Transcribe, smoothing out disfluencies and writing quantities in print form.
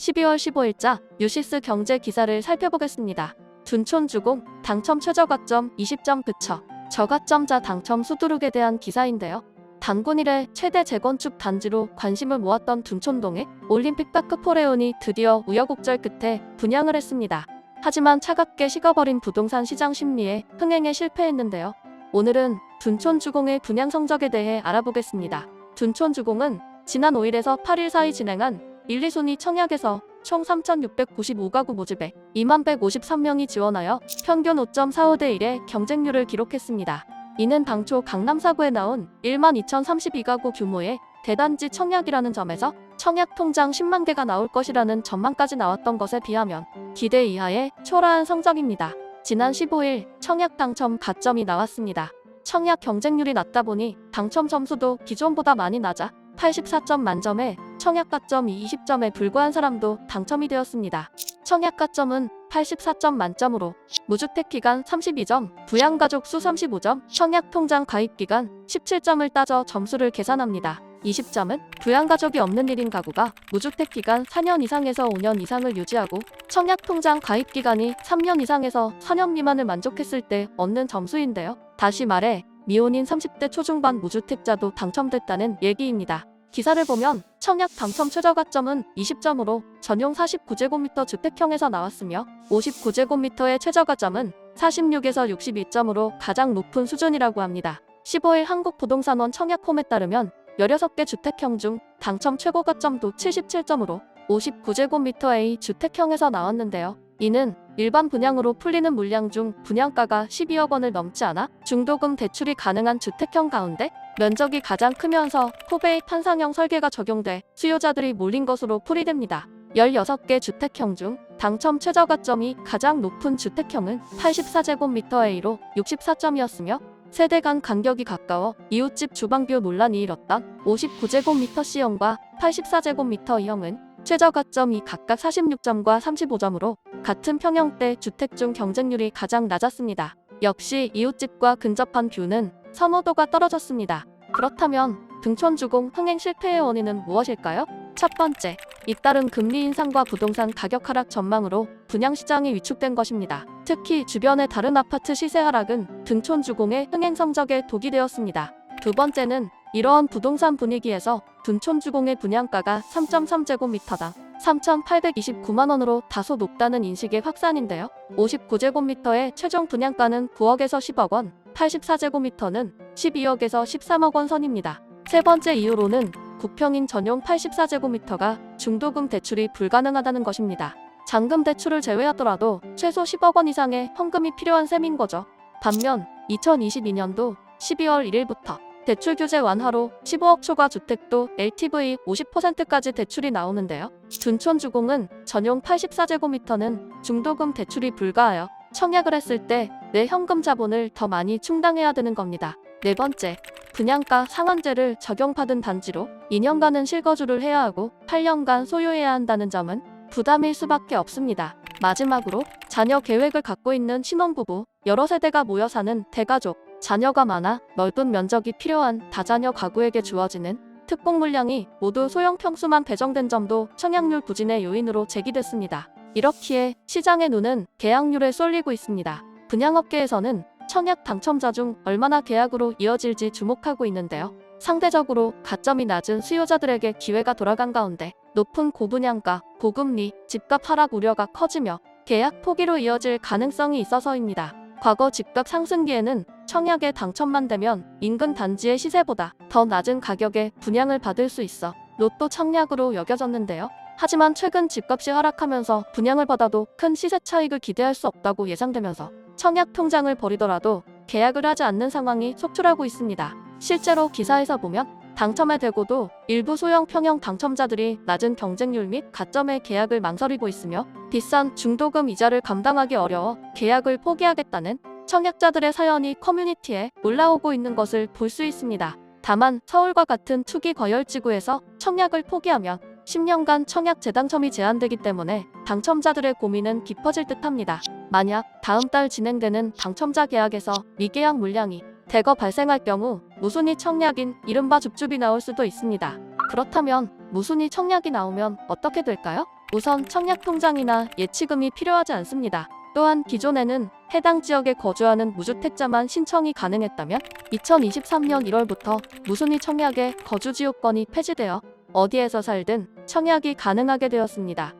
12월 15일자 뉴시스 경제 기사를 살펴보겠습니다. 둔촌주공 당첨 최저가점 20점 그쳐 저가점자 당첨 수두룩에 대한 기사인데요. 단군 이래 최대 재건축 단지로 관심을 모았던 둔촌동에 올림픽 다크포레온이 드디어 우여곡절 끝에 분양을 했습니다. 하지만 차갑게 식어버린 부동산 시장 심리에 흥행에 실패했는데요. 오늘은 둔촌주공의 분양 성적에 대해 알아보겠습니다. 둔촌주공은 지난 5일에서 8일 사이 진행한 1, 2순위 청약에서 총 3,695가구 모집에 2153명이 지원하여 평균 5.45대 1의 경쟁률을 기록했습니다. 이는 당초 강남 4구에 나온 12,032가구 규모의 대단지 청약이라는 점에서 청약 통장 10만 개가 나올 것이라는 전망까지 나왔던 것에 비하면 기대 이하의 초라한 성적입니다. 지난 15일 청약 당첨 가점이 나왔습니다. 청약 경쟁률이 낮다 보니 당첨 점수도 기존보다 많이 낮아 84점 만점에 청약 가점이 20점에 불과한 사람도 당첨이 되었습니다. 청약 가점은 84점 만점으로 무주택 기간 32점, 부양가족 수 35점, 청약 통장 가입 기간 17점을 따져 점수를 계산합니다. 20점은 부양가족이 없는 1인 가구가 무주택 기간 4년 이상에서 5년 이상을 유지하고 청약 통장 가입 기간이 3년 이상에서 4년 미만을 만족했을 때 얻는 점수인데요. 다시 말해 미혼인 30대 초중반 무주택자도 당첨됐다는 얘기입니다. 기사를 보면 청약 당첨 최저가점은 20점으로 전용 49제곱미터 주택형에서 나왔으며 59제곱미터의 최저가점은 46에서 62점으로 가장 높은 수준이라고 합니다. 15일 한국부동산원 청약홈에 따르면 16개 주택형 중 당첨 최고가점도 77점으로 59제곱미터 주택형에서 나왔는데요. 이는 일반 분양으로 풀리는 물량 중 분양가가 12억 원을 넘지 않아 중도금 대출이 가능한 주택형 가운데 면적이 가장 크면서 포베이 판상형 설계가 적용돼 수요자들이 몰린 것으로 풀이됩니다. 16개 주택형 중 당첨 최저가점이 가장 높은 주택형은 84제곱미터 로 64점이었으며 세대 간 간격이 가까워 이웃집 주방뷰 논란이 일었던 59제곱미터 C형과 84제곱미터 E형은 최저가점이 각각 46점과 35점으로 같은 평형대 주택 중 경쟁률이 가장 낮았습니다. 역시 이웃집과 근접한 뷰는 선호도가 떨어졌습니다. 그렇다면 둔촌주공 흥행 실패의 원인은 무엇일까요? 첫 번째, 잇따른 금리 인상과 부동산 가격 하락 전망으로 분양시장이 위축된 것입니다. 특히 주변의 다른 아파트 시세 하락은 둔촌주공의 흥행 성적에 독이 되었습니다. 두 번째는 이러한 부동산 분위기에서 둔촌주공의 분양가가 3.3제곱미터당 3,829만 원으로 다소 높다는 인식의 확산인데요. 59제곱미터의 최종 분양가는 9억에서 10억 원, 84제곱미터는 12억에서 13억 원 선입니다. 세 번째 이유로는 국평인 전용 84제곱미터가 중도금 대출이 불가능하다는 것입니다. 잔금 대출을 제외하더라도 최소 10억 원 이상의 현금이 필요한 셈인 거죠. 반면 2022년도 12월 1일부터 대출 규제 완화로 15억 초과 주택도 LTV 50%까지 대출이 나오는데요. 둔촌주공은 전용 84제곱미터는 중도금 대출이 불가하여 청약을 했을 때 내 현금 자본을 더 많이 충당해야 되는 겁니다. 네 번째, 분양가 상한제를 적용받은 단지로 2년간은 실거주를 해야 하고 8년간 소유해야 한다는 점은 부담일 수밖에 없습니다. 마지막으로 자녀 계획을 갖고 있는 신혼부부, 여러 세대가 모여 사는 대가족, 자녀가 많아 넓은 면적이 필요한 다자녀 가구에게 주어지는 특공 물량이 모두 소형 평수만 배정된 점도 청약률 부진의 요인으로 제기됐습니다. 이렇기에 시장의 눈은 계약률에 쏠리고 있습니다. 분양업계에서는 청약 당첨자 중 얼마나 계약으로 이어질지 주목하고 있는데요. 상대적으로 가점이 낮은 수요자들에게 기회가 돌아간 가운데 높은 고분양가, 고금리, 집값 하락 우려가 커지며 계약 포기로 이어질 가능성이 있어서입니다. 과거 집값 상승기에는 청약에 당첨만 되면 인근 단지의 시세보다 더 낮은 가격에 분양을 받을 수 있어 로또 청약으로 여겨졌는데요. 하지만 최근 집값이 하락하면서 분양을 받아도 큰 시세 차익을 기대할 수 없다고 예상되면서 청약 통장을 버리더라도 계약을 하지 않는 상황이 속출하고 있습니다. 실제로 기사에서 보면 당첨에 되고도 일부 소형 평형 당첨자들이 낮은 경쟁률 및 가점의 계약을 망설이고 있으며 비싼 중도금 이자를 감당하기 어려워 계약을 포기하겠다는 청약자들의 사연이 커뮤니티에 올라오고 있는 것을 볼 수 있습니다. 다만 서울과 같은 투기 거열지구에서 청약을 포기하면 10년간 청약 재당첨이 제한되기 때문에 당첨자들의 고민은 깊어질 듯합니다. 만약 다음 달 진행되는 당첨자 계약에서 미계약 물량이 대거 발생할 경우 무순위 청약인 이른바 줍줍이 나올 수도 있습니다. 그렇다면 무순위 청약이 나오면 어떻게 될까요? 우선 청약 통장이나 예치금이 필요하지 않습니다. 또한 기존에는 해당 지역에 거주하는 무주택자만 신청이 가능했다면 2023년 1월부터 무순위 청약의 거주지 요건이 폐지되어 어디에서 살든 청약이 가능하게 되었습니다.